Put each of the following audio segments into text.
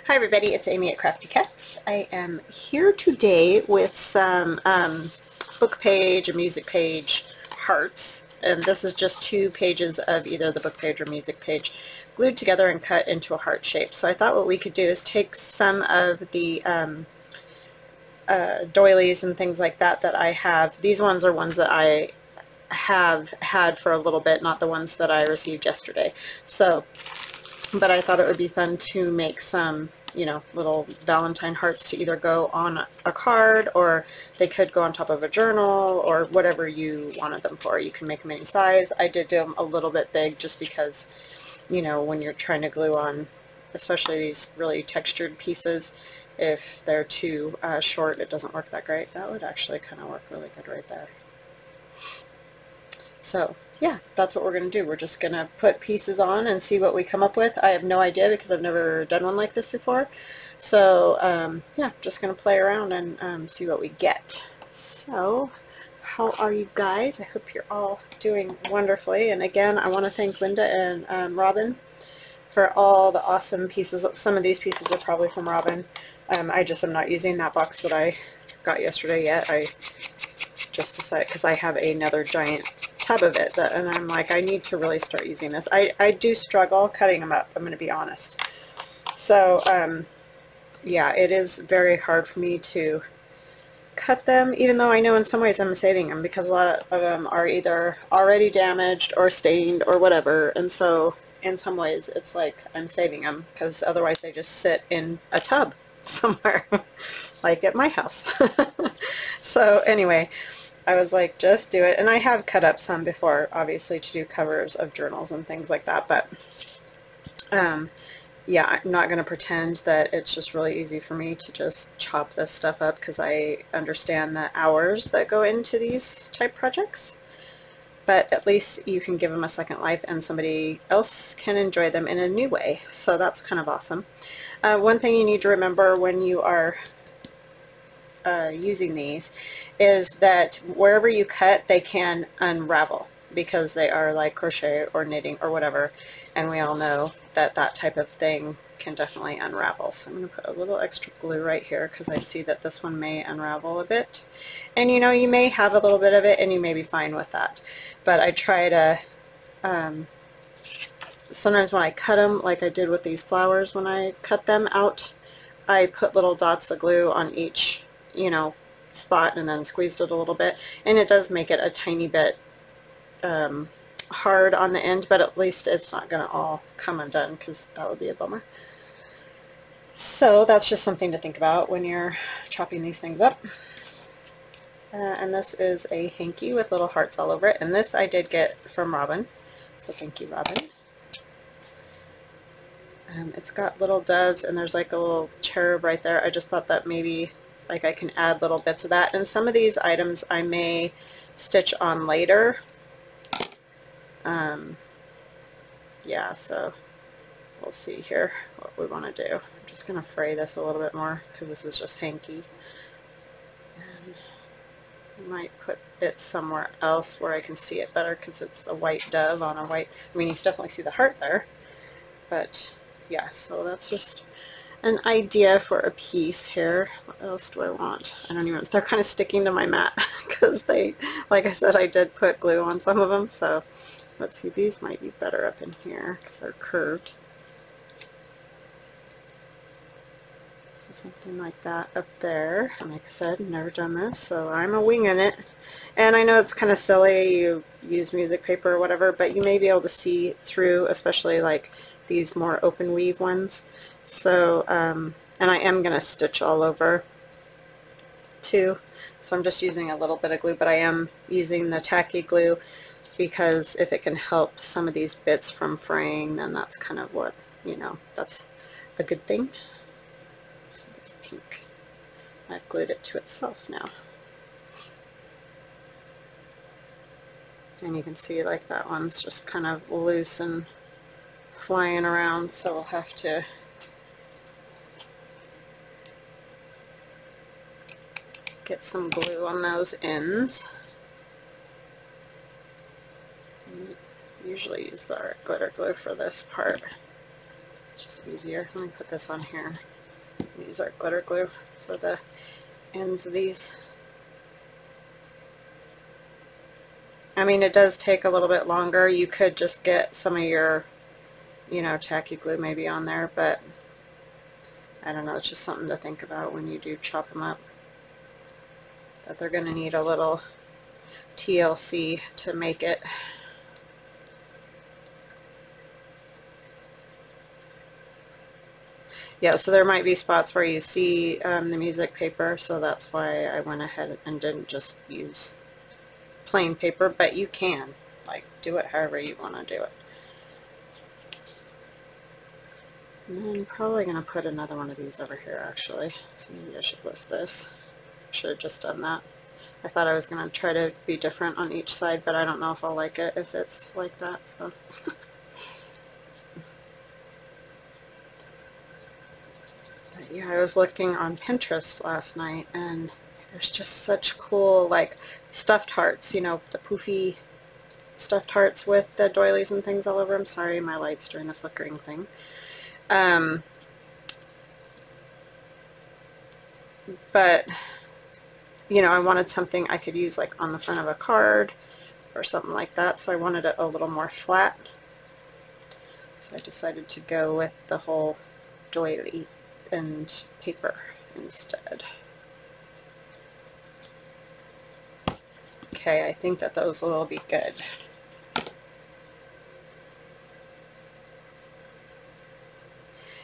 Hi everybody, it's Amy at Crafty Cat. I am here today with some book page or music page hearts, and this is just 2 pages of either the book page or music page glued together and cut into a heart shape. So I thought what we could do is take some of the doilies and things like that that I have. These ones are ones that I have had for a little bit, not the ones that I received yesterday. So but I thought it would be fun to make some, you know, little Valentine hearts to either go on a card, or they could go on top of a journal, or whatever you wanted them for. You can make them any size. I did do them a little bit big just because, you know, when you're trying to glue on, especially these really textured pieces, if they're too short, it doesn't work that great. That would actually kind of work really good right there. So yeah, that's what we're going to do. We're just going to put pieces on and see what we come up with. I have no idea because I've never done one like this before. So yeah, just going to play around and see what we get. So how are you guys? I hope you're all doing wonderfully. And again, I want to thank Linda and Robin for all the awesome pieces. Some of these pieces are probably from Robin. I just am not using that box that I got yesterday yet. I just decided, because I have another giant tub of it, and I'm like, I need to really start using this. I do struggle cutting them up, I'm going to be honest. So yeah, it is very hard for me to cut them, even though I know in some ways I'm saving them, because a lot of them are either already damaged or stained or whatever, and so in some ways it's like I'm saving them, because otherwise they just sit in a tub somewhere like at my house. So anyway, I was like, just do it. And I have cut up some before, obviously, to do covers of journals and things like that, but yeah, I'm not going to pretend that it's just really easy for me to just chop this stuff up, because I understand the hours that go into these type projects. But at least you can give them a second life and somebody else can enjoy them in a new way. So that's kind of awesome. One thing you need to remember when you are using these is that wherever you cut, they can unravel, because they are like crochet or knitting or whatever, and we all know that that type of thing can definitely unravel. So I'm going to put a little extra glue right here, because I see that this one may unravel a bit, and you know, you may have a little bit of it and you may be fine with that, but I try to sometimes when I cut them, like I did with these flowers, when I cut them out, I put little dots of glue on each, you know, spot, and then squeezed it a little bit, and it does make it a tiny bit hard on the end, but at least it's not going to all come undone, because that would be a bummer. So that's just something to think about when you're chopping these things up. And this is a hanky with little hearts all over it, and this I did get from Robin, so thank you, Robin. It's got little doves, and there's like a little cherub right there. I just thought that maybe like I can add little bits of that, and some of these items I may stitch on later. Yeah, so we'll see here what we want to do. I'm just going to fray this a little bit more, because this is just hanky, and I might put it somewhere else where I can see it better, because it's the white dove on a white, I mean, you can definitely see the heart there, but yeah, so that's just an idea for a piece here. What else do I want? I don't even, they're kind of sticking to my mat, because they, like I said, I did put glue on some of them. So let's see, these might be better up in here because they're curved. So something like that up there. And like I said, I've never done this, so I'm a winging it. And I know it's kind of silly, you use music paper or whatever, but you may be able to see through, especially like these more open weave ones. So and I am going to stitch all over too, so I'm just using a little bit of glue, but I am using the tacky glue, because if it can help some of these bits from fraying, then that's kind of what, you know, that's a good thing. So this pink, I've glued it to itself now, and you can see like that one's just kind of loose and flying around, so we'll have to get some glue on those ends. Usually use the glitter glue for this part, just easier. Let me put this on here. Use our glitter glue for the ends of these. I mean, it does take a little bit longer. You could just get some of your, you know, tacky glue maybe on there, but I don't know, it's just something to think about when you do chop them up, that they're going to need a little TLC to make it. Yeah, so there might be spots where you see the music paper, so that's why I went ahead and didn't just use plain paper, but you can, like, do it however you want to do it. And then I'm probably going to put another one of these over here, actually, so maybe I should lift this. Should have just done that. I thought I was going to try to be different on each side, but I don't know if I'll like it if it's like that, so. But yeah, I was looking on Pinterest last night, and there's just such cool, like, stuffed hearts, you know, the poofy stuffed hearts with the doilies and things all over them. Sorry, my light's doing the flickering thing. But, you know, I wanted something I could use, like, on the front of a card or something like that, so I wanted it a little more flat. So I decided to go with the whole doily and paper instead. Okay, I think that those will be good.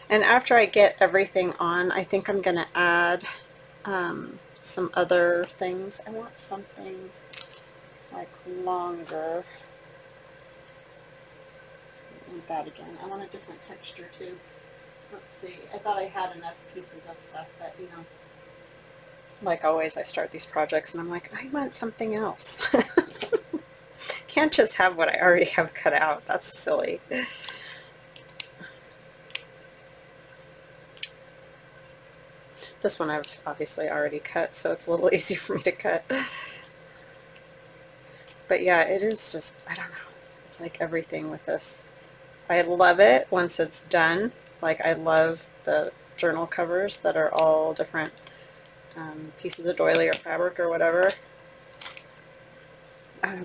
And after I get everything on, I think I'm going to add some other things. I want something like longer. I want that again. I want a different texture too. Let's see. I thought I had enough pieces of stuff, but you know, like always, I start these projects and I'm like, I want something else. Can't just have what I already have cut out. That's silly. This one I've obviously already cut, so it's a little easier for me to cut. But yeah, it is just, I don't know. It's like everything with this. I love it once it's done. Like, I love the journal covers that are all different pieces of doily or fabric or whatever.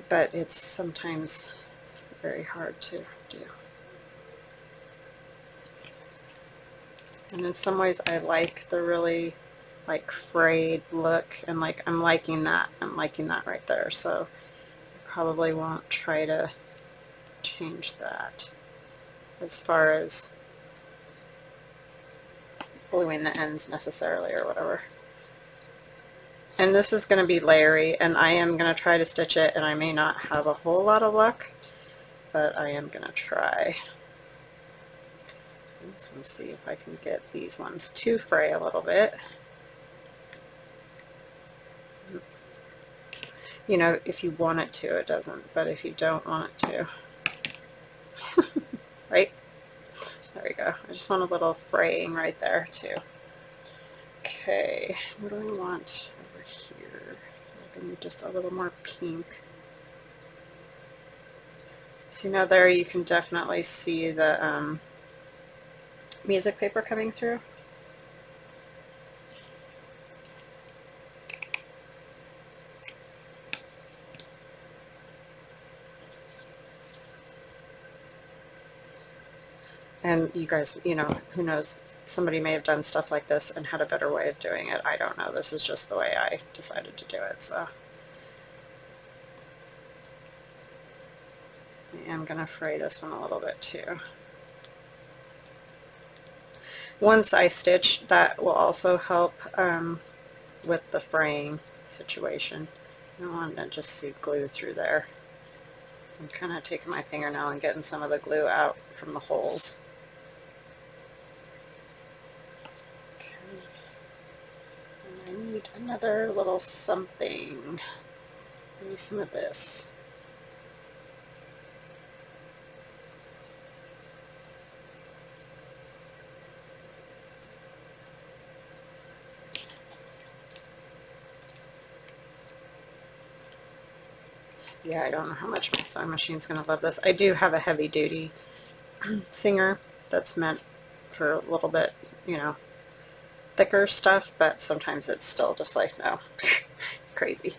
But it's sometimes very hard to do. And in some ways I like the really like frayed look, and like I'm liking that. I'm liking that right there. So I probably won't try to change that as far as gluing the ends necessarily or whatever. And this is going to be layery, and I am going to try to stitch it, and I may not have a whole lot of luck, but I am going to try. Let's see if I can get these ones to fray a little bit. You know, if you want it to, it doesn't, but if you don't want it to, right? There we go. I just want a little fraying right there too. Okay, what do I want over here? I feel like I need just a little more pink. So now there you can definitely see the music paper coming through. And you guys, you know, who knows, somebody may have done stuff like this and had a better way of doing it. I don't know. This is just the way I decided to do it. So I am going to fray this one a little bit too. Once I stitch, that will also help with the fraying situation. I don't want to just see glue through there. So I'm kind of taking my fingernail and getting some of the glue out from the holes. I need another little something. Maybe some of this. Yeah, I don't know how much my sewing machine's going to love this. I do have a heavy duty Singer that's meant for a little bit, you know, thicker stuff, but sometimes it's still just like, no, crazy.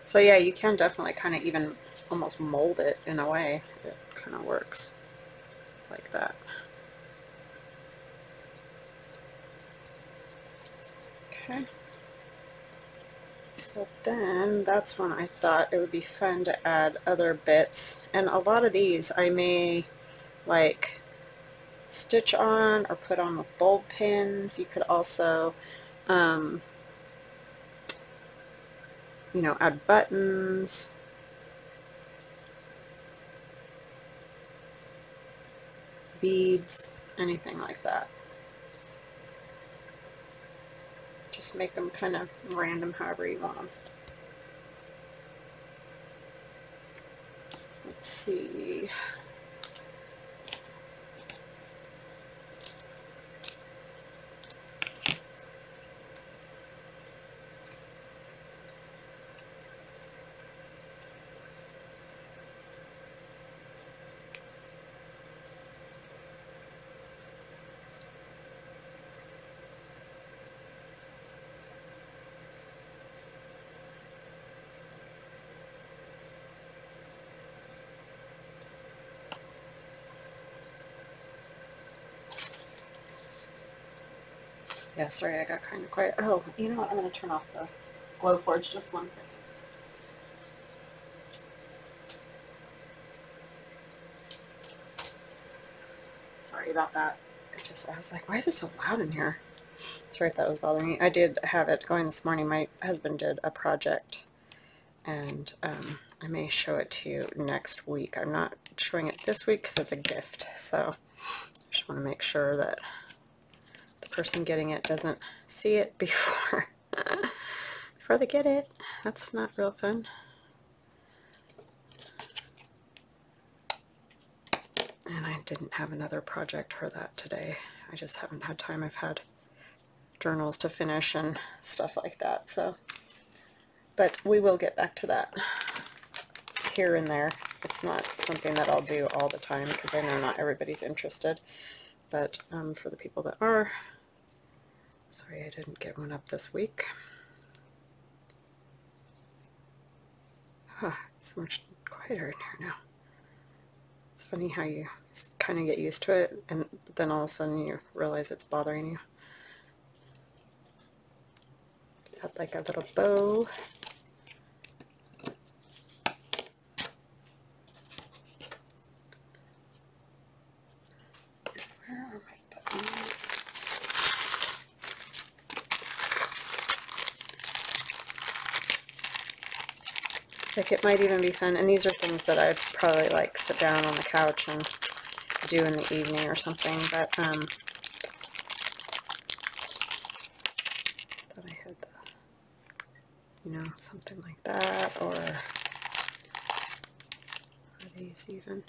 So yeah, you can definitely kind of even almost mold it in a way. It kind of works like that. Okay. So then that's when I thought it would be fun to add other bits. And a lot of these I may like stitch on or put on with bulb pins. You could also you know, add buttons, beads, anything like that. Just make them kind of random however you want them. Let's see. Yeah, sorry, I got kind of quiet. Oh, you know what? I'm going to turn off the Glowforge just one second. Sorry about that. I was like, why is it so loud in here? Sorry if that was bothering me. I did have it going this morning. My husband did a project, and I may show it to you next week. I'm not showing it this week because it's a gift, so I just want to make sure that the person getting it doesn't see it before they get it. That's not real fun. And I didn't have another project for that today. I just haven't had time. I've had journals to finish and stuff like that. So, but we will get back to that here and there. It's not something that I'll do all the time because I know not everybody's interested. But for the people that are, sorry I didn't get one up this week. It's so much quieter in here now. It's funny how you kind of get used to it, and then all of a sudden you realize it's bothering you. Add like a little bow. Where are my buttons? Like, it might even be fun, and these are things that I'd probably like sit down on the couch and do in the evening or something, but thought I had the, you know, something like that, or these even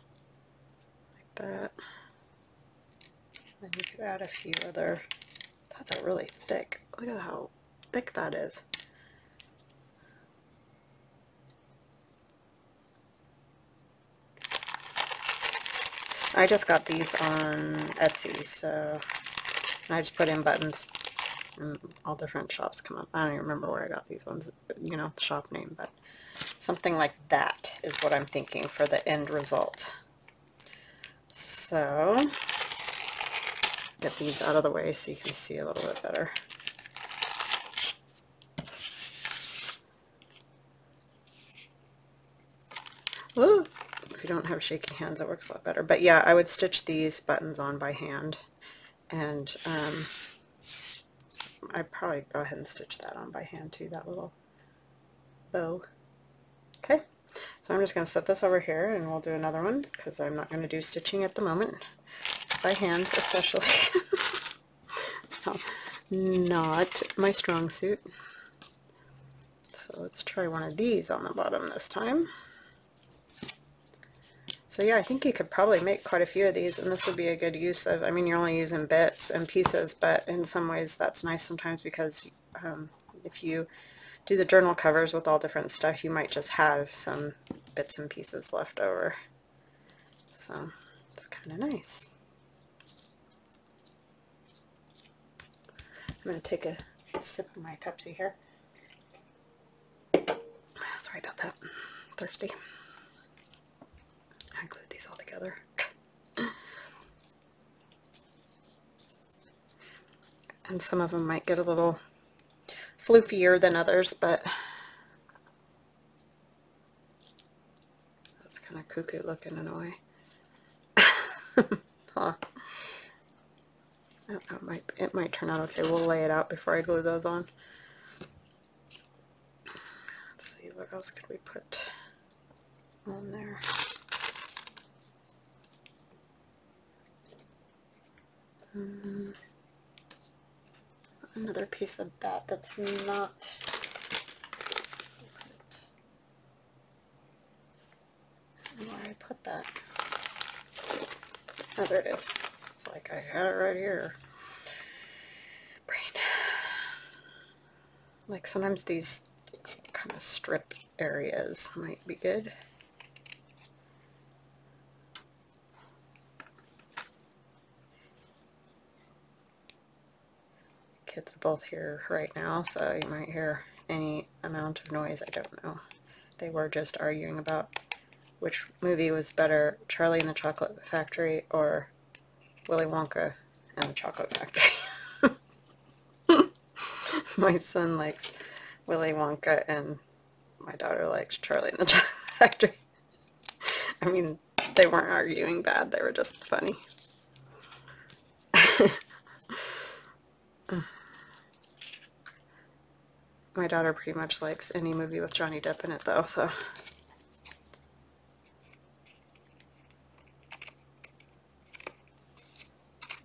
like that. Then you could add a few other. That's a really thick. Look at how thick that is. I just got these on Etsy, so I just put in buttons, and all different shops come up. I don't even remember where I got these ones, you know, the shop name, but something like that is what I'm thinking for the end result. So, get these out of the way so you can see a little bit better. Woo! If you don't have shaky hands, it works a lot better. But yeah, I would stitch these buttons on by hand, and I'd probably go ahead and stitch that on by hand too, that little bow. Okay, so I'm just going to set this over here, and we'll do another one because I'm not going to do stitching at the moment, by hand especially. So, not my strong suit. So let's try one of these on the bottom this time. So So yeah, I think you could probably make quite a few of these, and this would be a good use of, I mean, you're only using bits and pieces, but in some ways that's nice sometimes because if you do the journal covers with all different stuff, you might just have some bits and pieces left over. So it's kind of nice. I'm going to take a sip of my Pepsi here. Sorry about that. I'm thirsty. I glued these all together. And some of them might get a little floofier than others, but that's kind of cuckoo looking in a way. Huh. I don't know, it might turn out okay. We'll lay it out before I glue those on. Let's see, what else could we put on there? Another piece of that's not. Where I put that? Oh, there it is. It's like I had it right here. Brain. Like sometimes these kind of strip areas might be good. Kids are both here right now, so you might hear any amount of noise. I don't know. They were just arguing about which movie was better, Charlie and the Chocolate Factory or Willy Wonka and the Chocolate Factory. My son likes Willy Wonka and my daughter likes Charlie and the Chocolate Factory. I mean, they weren't arguing bad, they were just funny. My daughter pretty much likes any movie with Johnny Depp in it though, so.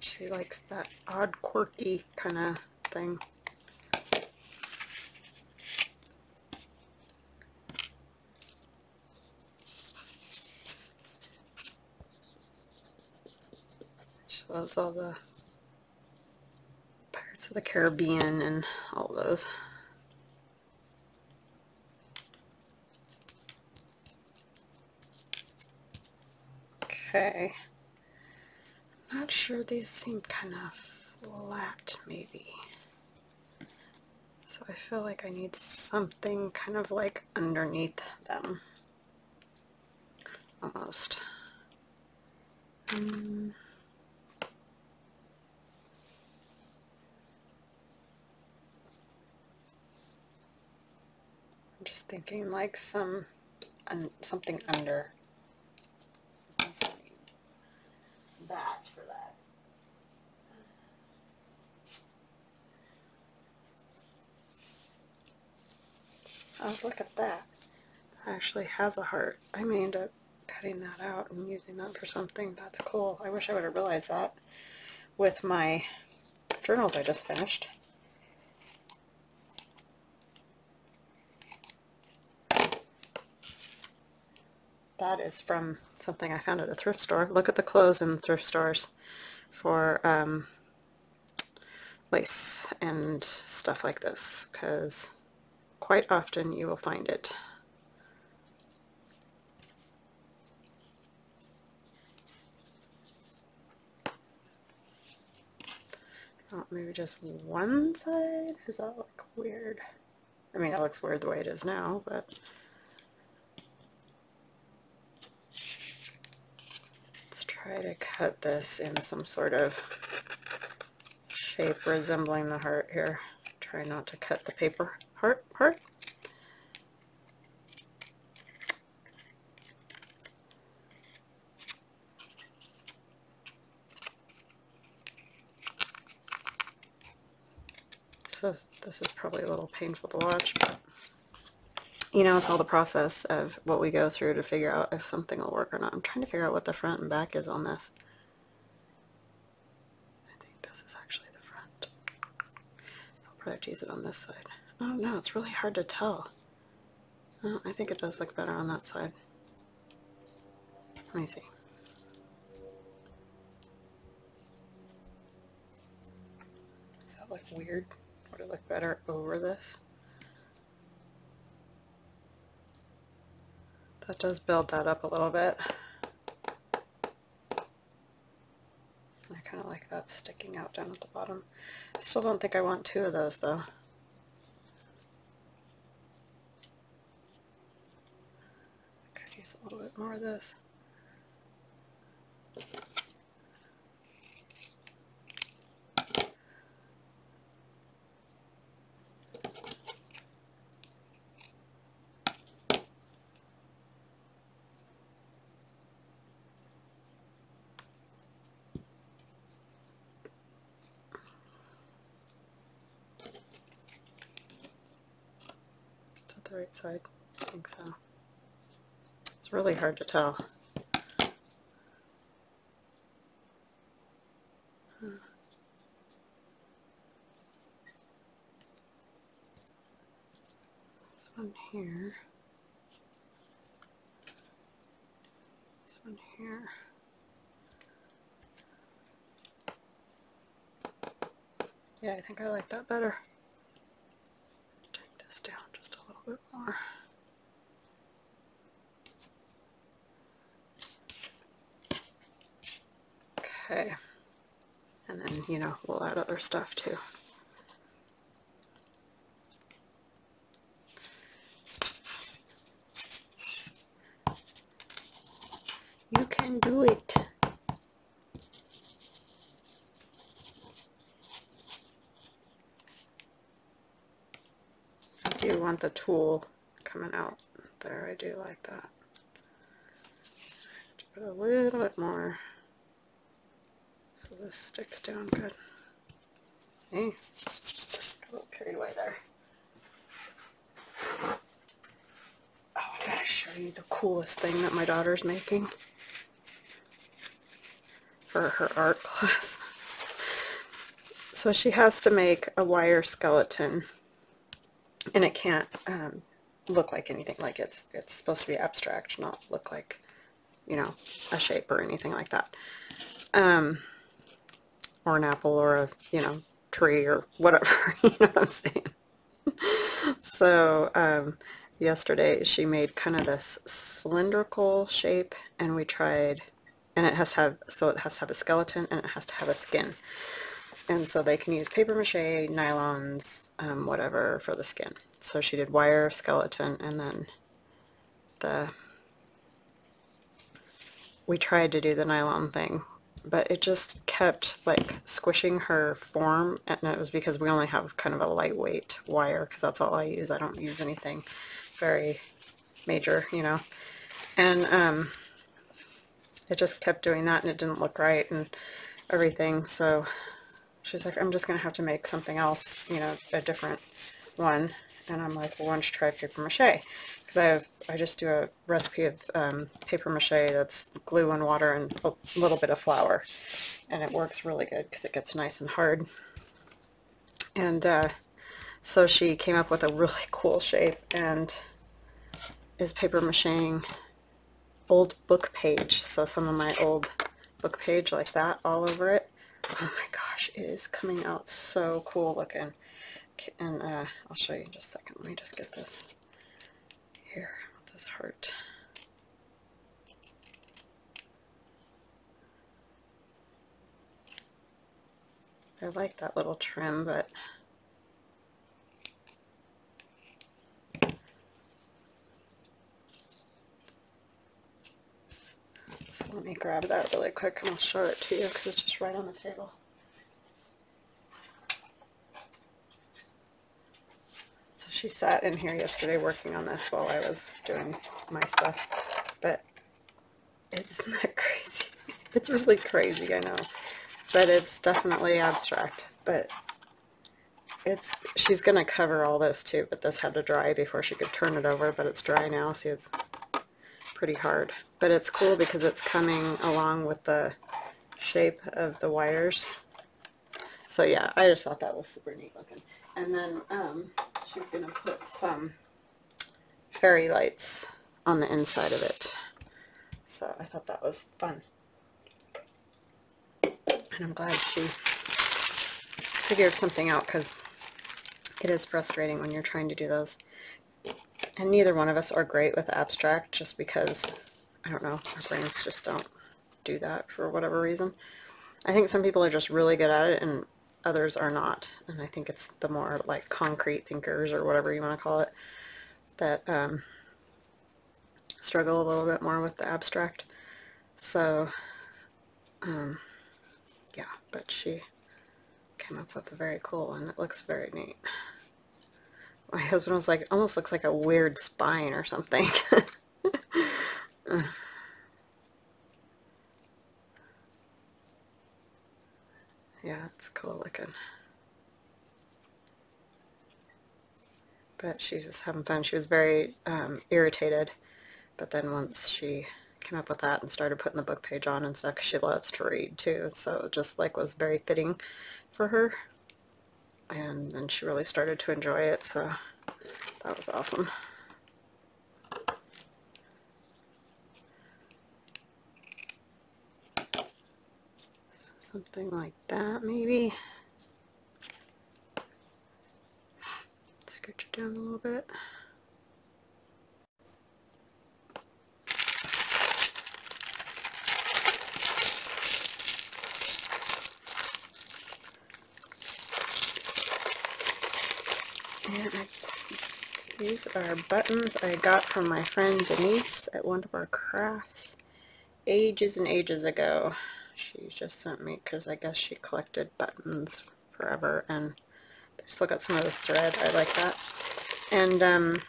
She likes that odd, quirky kind of thing. She loves all the Pirates of the Caribbean and all those. Okay. Not sure, these seem kind of flat maybe. So I feel like I need something kind of like underneath them. Almost. I'm just thinking like something under that for that. Oh, look at that. That actually has a heart. I may end up cutting that out and using that for something. That's cool. I wish I would have realized that with my journals I just finished. That is from something I found at a thrift store. Look at the clothes in thrift stores for lace and stuff like this, because quite often you will find it. Oh, maybe just one side? Does that look weird? I mean, it looks weird the way it is now, but let's try to cut this in some sort of shape resembling the heart here. Try not to cut the paper heart part. So this is probably a little painful to watch, but you know, it's all the process of what we go through to figure out if something will work or not. I'm trying to figure out what the front and back is on this. I think this is actually the front. So I'll probably have to use it on this side. I don't know, it's really hard to tell. Oh, I think it does look better on that side. Let me see. Does that look weird? Would it look better over this? That does build that up a little bit. I kind of like that sticking out down at the bottom. I still don't think I want two of those though. I could use a little bit more of this. The right side? I think so. It's really hard to tell. This one here. This one here. Yeah, I think I like that better. Take this down just a little bit more. Okay. And then, you know, we'll add other stuff too. You can do it. I do want the tool coming out there. I do like that. Put a little bit more so this sticks down good. Hey, got a little carried away there. Oh, I gotta show you the coolest thing that my daughter's making for her art class. So she has to make a wire skeleton, and it can't look like anything. Like it's supposed to be abstract, not look like, you know, a shape or anything like that. Or an apple or a, you know, tree or whatever, you know what I'm saying? So yesterday she made kind of this cylindrical shape, and we tried, and it has to have, so it has to have a skeleton and it has to have a skin. And so they can use paper mache, nylons, whatever for the skin. So she did wire, skeleton, and then we tried to do the nylon thing, but it just kept like squishing her form, and it was because we only have kind of a lightweight wire, because that's all I use. I don't use anything very major, you know, and it just kept doing that, and it didn't look right and everything. So she's like, I'm just gonna have to make something else, you know, a different one. And I'm like, well, why don't you try paper mache? Because I just do a recipe of paper mache that's glue and water and a little bit of flour, and it works really good because it gets nice and hard. And so she came up with a really cool shape, and is paper macheing old book page. So some of my old book page like that all over it. Oh my gosh, it is coming out so cool looking. And I'll show you in just a second. Let me just get this here, this heart. I like that little trim, but so let me grab that really quick and I'll show it to you because it's just right on the table. She sat in here yesterday working on this while I was doing my stuff, but isn't that crazy? It's really crazy, I know, but it's definitely abstract. But she's gonna cover all this too, but this had to dry before she could turn it over, but it's dry now. See, it's pretty hard, but it's cool because it's coming along with the shape of the wires. So yeah, I just thought that was super neat looking. And then she's going to put some fairy lights on the inside of it. So I thought that was fun. And I'm glad she figured something out, because it is frustrating when you're trying to do those. And neither one of us are great with abstract, just because, I don't know, our brains just don't do that for whatever reason. I think some people are just really good at it and others are not. And I think it's the more like concrete thinkers, or whatever you want to call it, that struggle a little bit more with the abstract. So, yeah, but she came up with a very cool one. It looks very neat. My husband was like, almost looks like a weird spine or something. Yeah, it's cool looking. But she's just having fun. She was very irritated, but then once she came up with that and started putting the book page on and stuff, 'cause she loves to read too, so it just like was very fitting for her. And then she really started to enjoy it, so that was awesome. Something like that, maybe. Scooch it down a little bit. And these are buttons I got from my friend Denise at one of our crafts ages and ages ago. She just sent me, because I guess she collected buttons forever, and they still got some of the thread. I like that. And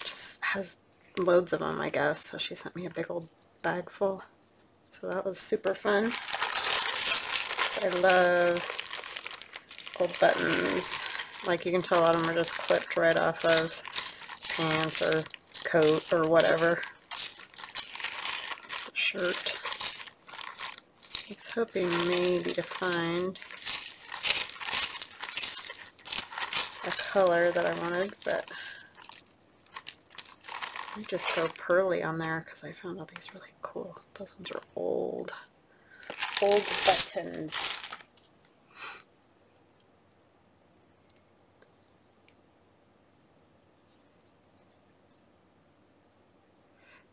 just has loads of them, I guess, so she sent me a big old bag full. So that was super fun. I love old buttons. Like, you can tell a lot of them are just clipped right off of pants or coat or whatever. Shirt. I was hoping maybe to find a color that I wanted, but I just go pearly on there because I found all these really cool. Those ones are old buttons.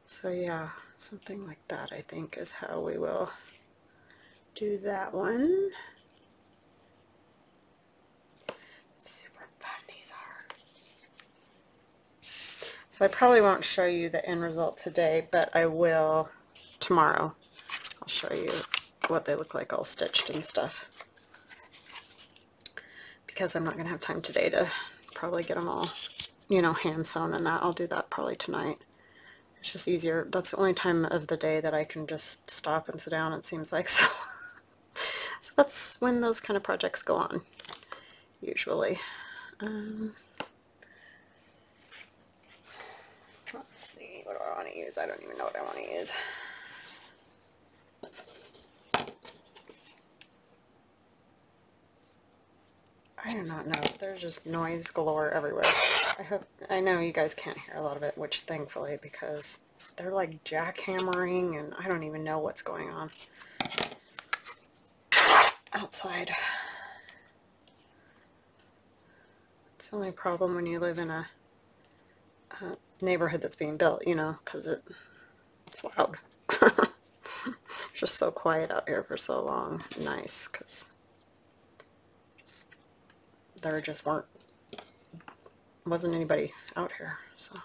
So yeah, something like that I think is how we will do that one. Super fun these are. So I probably won't show you the end result today, but I will tomorrow. I'll show you what they look like all stitched and stuff, because I'm not going to have time today to probably get them all, you know, hand sewn and that. I'll do that probably tonight. It's just easier. That's the only time of the day that I can just stop and sit down, it seems like. So that's when those kind of projects go on, usually. Let's see, what do I want to use? I don't even know what I want to use. I do not know. There's just noise galore everywhere. I know you guys can't hear a lot of it, which thankfully, because they're like jackhammering and I don't even know what's going on outside. It's the only problem when you live in a neighborhood that's being built, you know, because it's loud. It's just so quiet out here for so long. Nice, because there just wasn't anybody out here, so.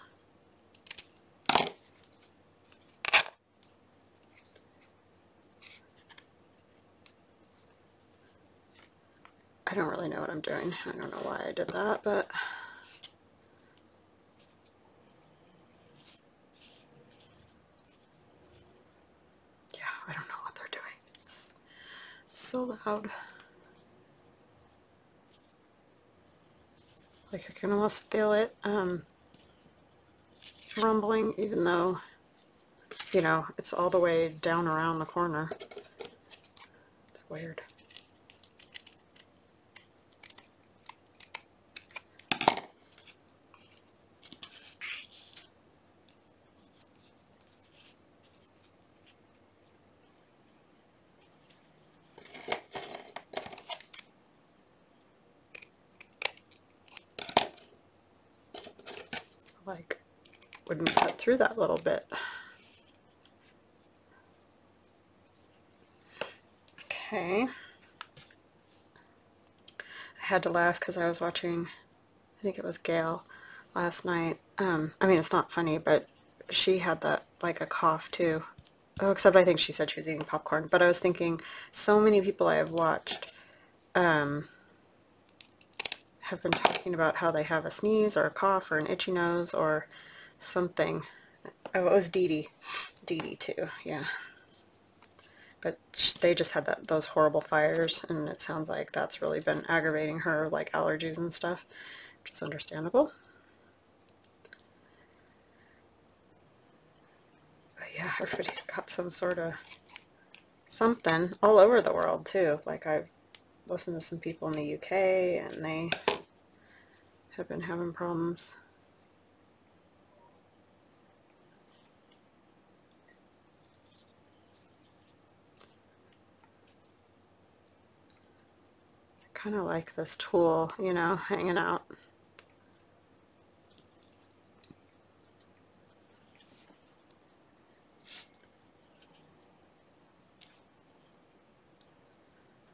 I don't really know what I'm doing. I don't know why I did that, but yeah, I don't know what they're doing. It's so loud. Like, I can almost feel it rumbling, even though, you know, it's all the way down around the corner. It's weird. like wouldn't cut through that little bit. Okay. I had to laugh because I was watching, I think it was Gail last night. I mean, it's not funny, but she had that, like, a cough too. Oh, except I think she said she was eating popcorn. But I was thinking, so many people I have watched have been talking about how they have a sneeze or a cough or an itchy nose or something. Oh, it was Dee Dee too, yeah. But they just had those horrible fires, and it sounds like that's really been aggravating her, like allergies and stuff, which is understandable. But yeah, everybody's got some sort of something all over the world too. Like, I've listened to some people in the UK, and they have been having problems. Kind of like this tool, you know, hanging out.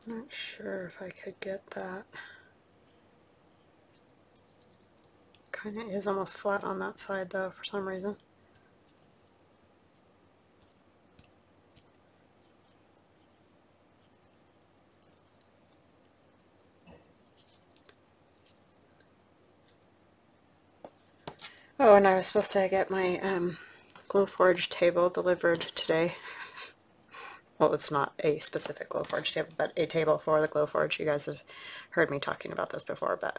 I'm not sure if I could get that. Kind of is almost flat on that side though, for some reason. Oh, and I was supposed to get my Glowforge table delivered today. Well, it's not a specific Glowforge table, but a table for the Glowforge. You guys have heard me talking about this before, but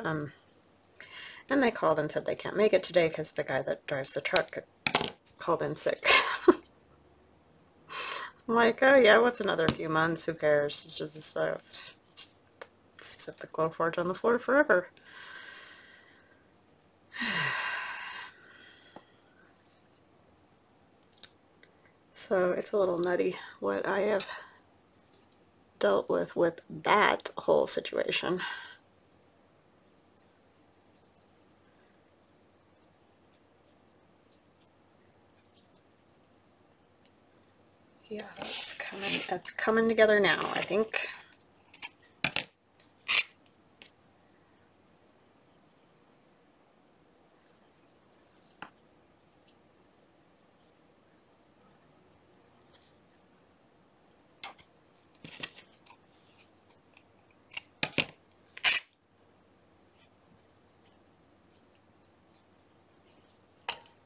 and they called and said they can't make it today because the guy that drives the truck called in sick. I'm like, oh yeah, what's another few months? Who cares? It's just set the Glowforge on the floor forever. So it's a little nutty what I have dealt with that whole situation. Yeah, that's coming together now, I think.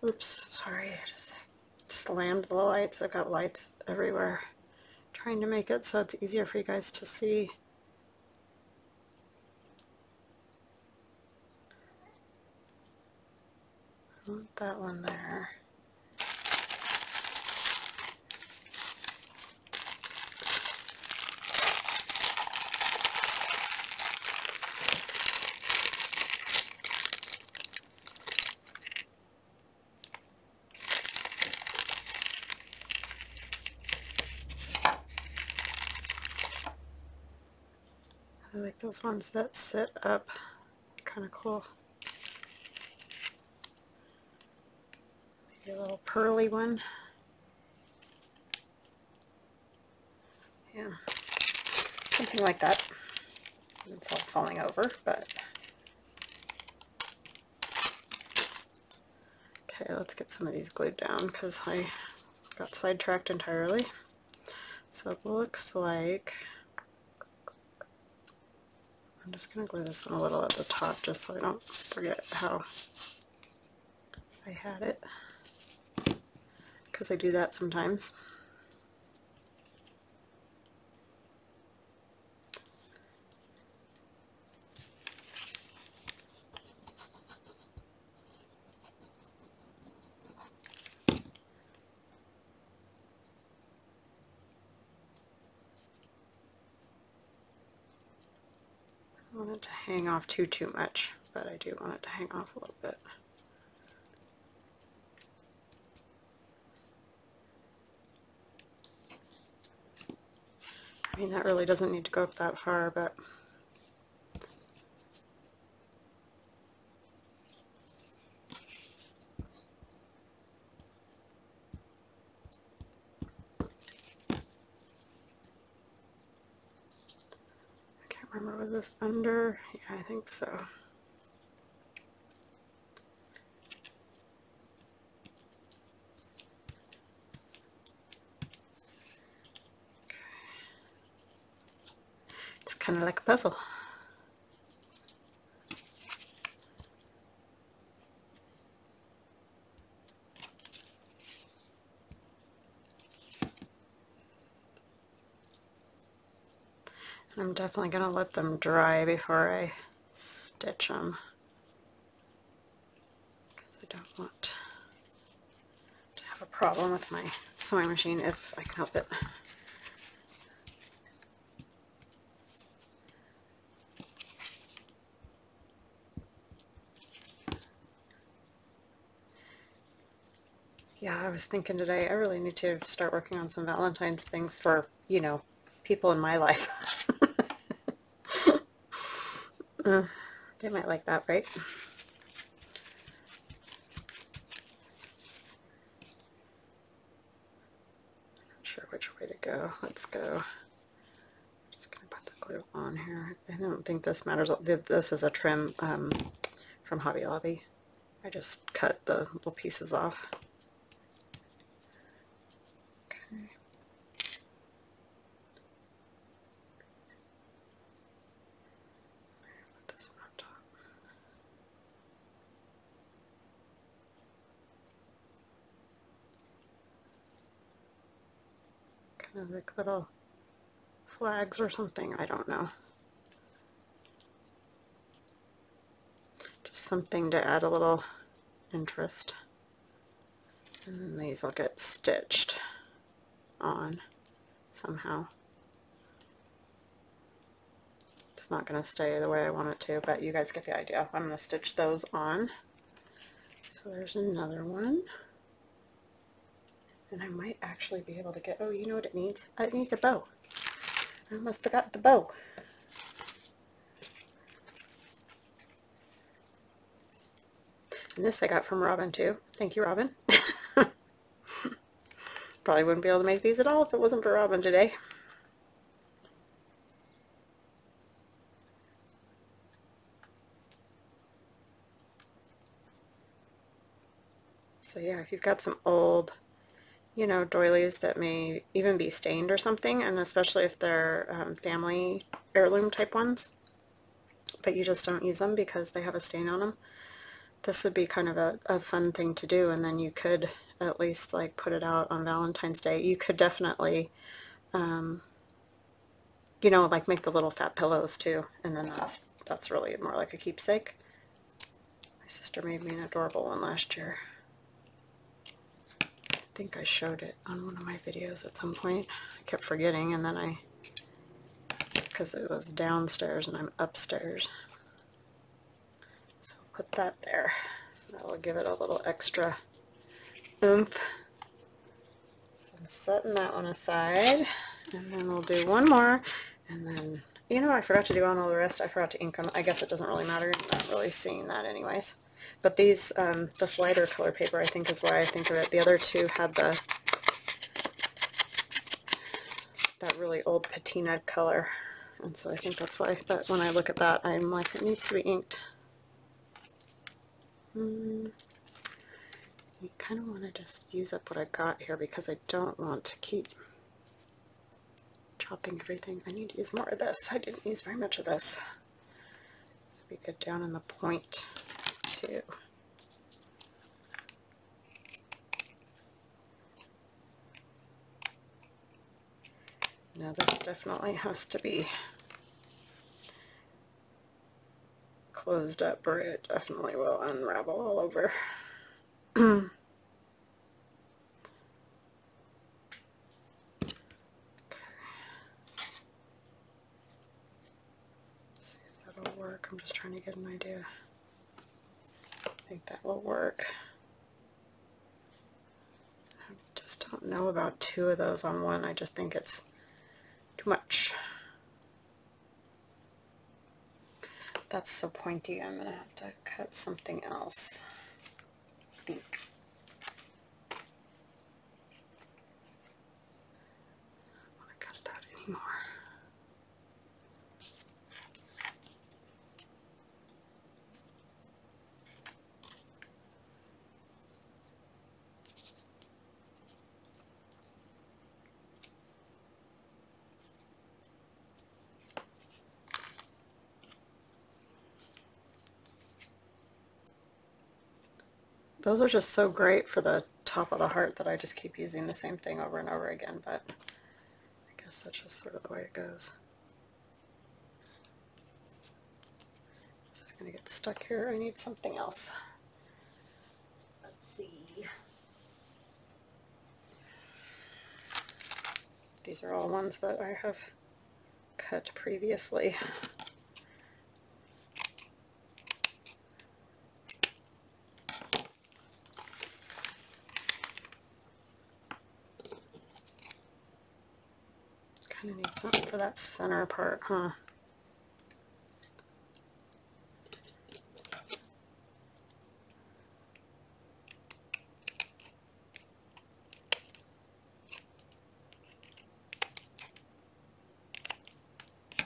Oops, sorry, I just slammed the lights. I've got lights everywhere. Trying to make it so it's easier for you guys to see. I want that one there. I like those ones that sit up, kind of cool. Maybe a little pearly one. Yeah, something like that. It's all falling over, but okay, let's get some of these glued down because I got sidetracked entirely. So it looks like I'm just going to glue this one a little at the top just so I don't forget how I had it, because I do that sometimes. I don't want it to hang off too much, but I do want it to hang off a little bit. I mean, that really doesn't need to go up that far, but remember, was this under? Yeah, I think so. It's kind of like a puzzle. I'm definitely going to let them dry before I stitch them, because I don't want to have a problem with my sewing machine if I can help it. Yeah, I was thinking today I really need to start working on some Valentine's things for, you know, people in my life. They might like that, right? Not sure which way to go. Let's go. Just gonna put the glue on here. I don't think this matters. This is a trim from Hobby Lobby. I just cut the little pieces off. Okay. Put this one on top. Kind of like little flags or something, I don't know. Just something to add a little interest. And then these will get stitched on somehow. It's not going to stay the way I want it to, but you guys get the idea. I'm going to stitch those on. So there's another one. And I might actually be able to get, oh, you know what it needs? It needs a bow. I almost forgot the bow. And this I got from Robin too. Thank you, Robin. Probably wouldn't be able to make these at all if it wasn't for Robin today. So yeah, if you've got some old, you know, doilies that may even be stained or something, and especially if they're family heirloom type ones, but you just don't use them because they have a stain on them, this would be kind of a fun thing to do. And then you could at least like put it out on Valentine's Day. You could definitely, you know, like make the little fat pillows too, and then that's really more like a keepsake. My sister made me an adorable one last year. I think I showed it on one of my videos at some point. I kept forgetting, and then because it was downstairs and I'm upstairs. So I'll put that there. That will give it a little extra oomph. So I'm setting that one aside, and then we'll do one more, and then, you know, I forgot to do on all the rest. I forgot to ink them. I guess it doesn't really matter. I'm not really seeing that anyways. But these, this lighter color paper, I think is why I think of it. The other two had that really old patina color, and so I think that's why. But when I look at that, I'm like, it needs to be inked. You kind of want to just use up what I got here because I don't want to keep chopping everything. I need to use more of this. I didn't use very much of this. This would be good down in the point too. Now this definitely has to be closed up or it definitely will unravel all over. Okay. Let's see if that'll work. I'm just trying to get an idea. I think that will work. I just don't know about two of those on one. I just think it's too much. That's so pointy, I'm gonna have to cut something else. I think. I don't want to cut that anymore. Those are just so great for the top of the heart that I just keep using the same thing over and over again, but I guess that's just sort of the way it goes. This is going to get stuck here. I need something else. Let's see. These are all ones that I have cut previously. Kind of need something for that center part, huh?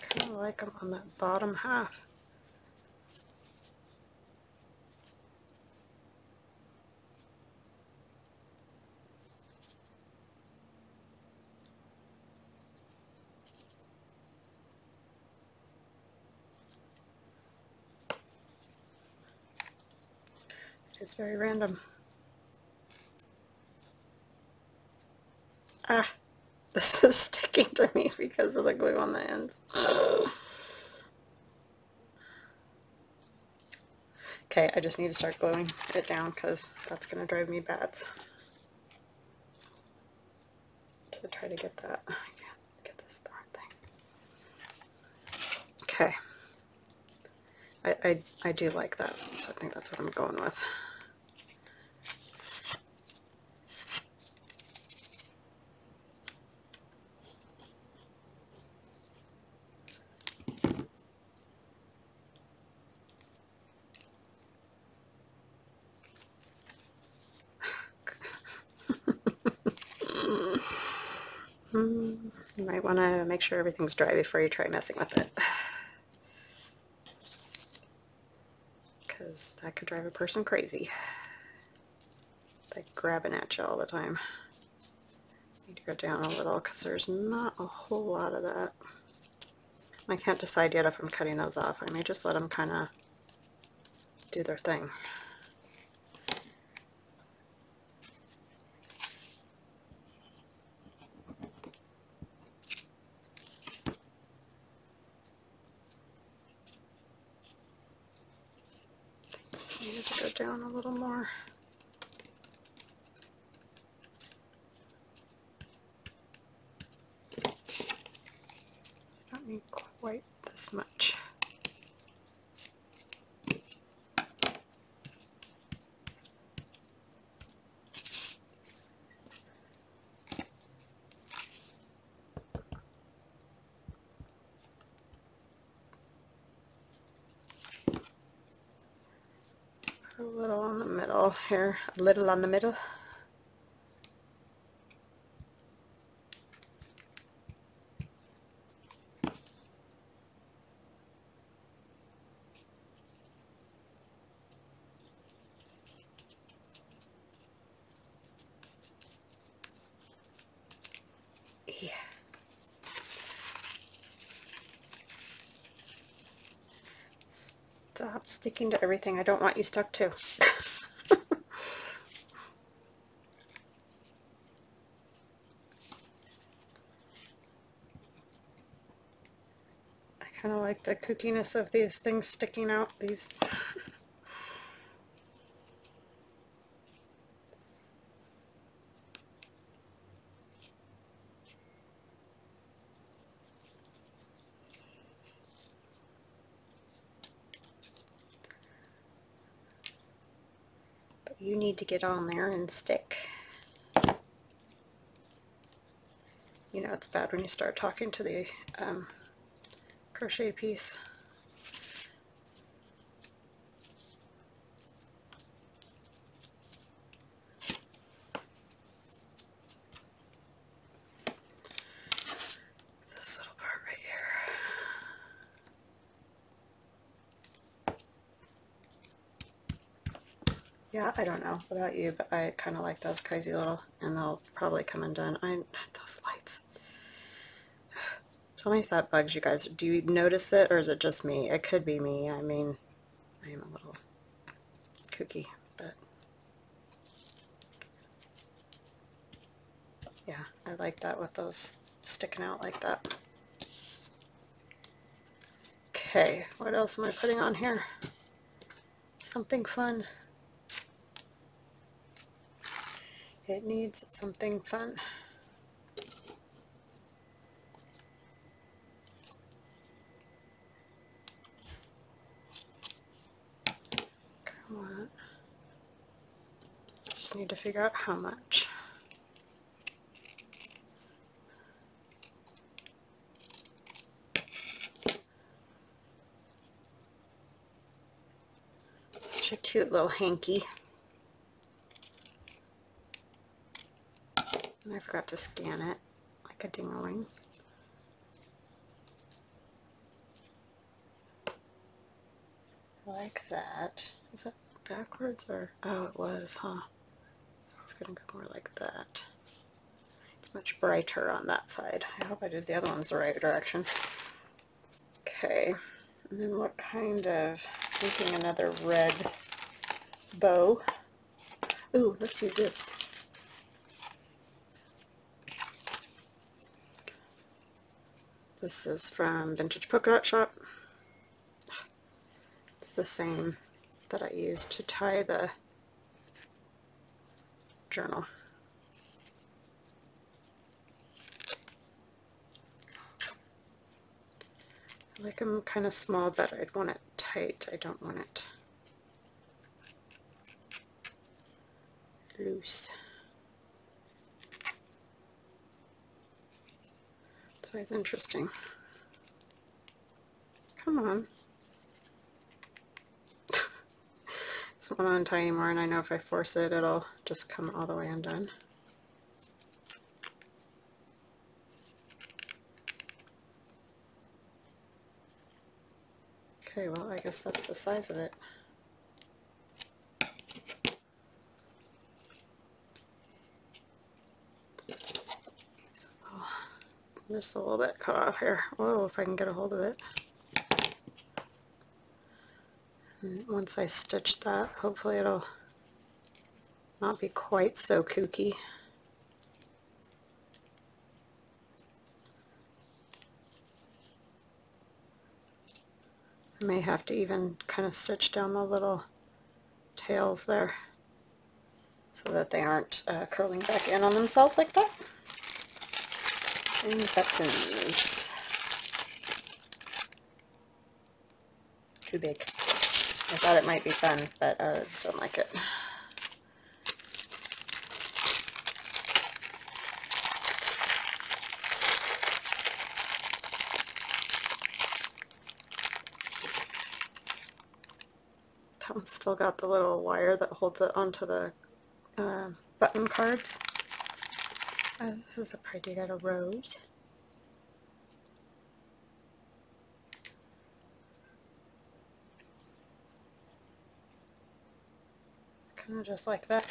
Kind of like them on that bottom half. It's very random. Ah, this is sticking to me because of the glue on the ends. Okay, I just need to start gluing it down because that's going to drive me bad. So try to get that. I can't get this darn thing. Okay. I do like that, so I think that's what I'm going with. You might want to make sure everything's dry before you try messing with it, because that could drive a person crazy. Like grabbing at you all the time. Need to go down a little because there's not a whole lot of that. I can't decide yet if I'm cutting those off. I may just let them kind of do their thing. Need to go down a little more. Don't need quite this much. A little on the middle here, a little on the middle. Yeah. Stop sticking to everything I don't want you stuck to. I kind of like the kookiness of these things sticking out. These. But you need to get on there and stick. You know it's bad when you start talking to the crochet piece. This little part right here. Yeah, I don't know about you, but I kind of like those crazy little, and they'll probably come undone. Those lights. Tell me if that bugs you guys. Do you notice it, or is it just me? It could be me. I mean, I am a little kooky, but Yeah, I like that with those sticking out like that. Okay, what else am I putting on here? Something fun. It needs something fun. Come on. Just need to figure out how much. Such a cute little hanky. And I forgot to scan it like a ding-a-ling. Like that. Is that backwards or? Oh, it was, huh? So it's going to go more like that. It's much brighter on that side. I hope I did the other ones the right direction. Okay. And then what kind of, thinking another red bow. Ooh, let's use this. This is from Vintage Polka Dot Shop. It's the same that I used to tie the journal. I like them kind of small, but I'd want it tight. I don't want it loose. It's always interesting. Come on. This one won't untie anymore, and I know if I force it, it'll just come all the way undone. Okay, well, I guess that's the size of it. So, just a little bit cut off here. Whoa, if I can get a hold of it. And once I stitch that, hopefully it'll not be quite so kooky. I may have to even kind of stitch down the little tails there so that they aren't curling back in on themselves like that. And buttons. Too big. I thought it might be fun, but don't like it. That one's still got the little wire that holds it onto the button cards. This is a pretty little rose. Kind of just like that.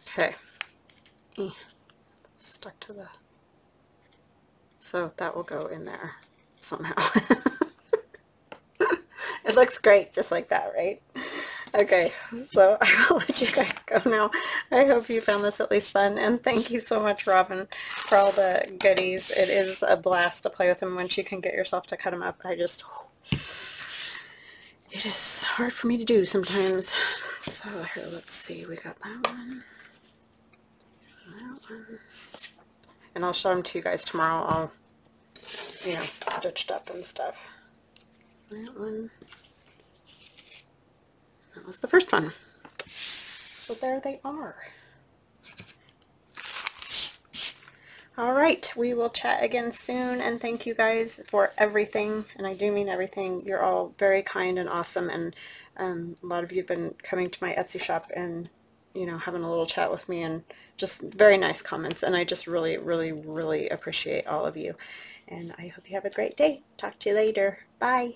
Okay. Stuck to the... So that will go in there somehow. It looks great just like that, right? Okay, so I will let you guys go now. I hope you found this at least fun, and thank you so much, Robin, for all the goodies. It is a blast to play with them once you can get yourself to cut them up. It is hard for me to do sometimes. So here, let's see. We got that one. That one. And I'll show them to you guys tomorrow, all, you know, stitched up and stuff. That one. That was the first one. So there they are. Alright, we will chat again soon, and thank you guys for everything, and I do mean everything. You're all very kind and awesome, and a lot of you have been coming to my Etsy shop and, you know, having a little chat with me, and just very nice comments, and I just really, really, really appreciate all of you. And I hope you have a great day. Talk to you later. Bye.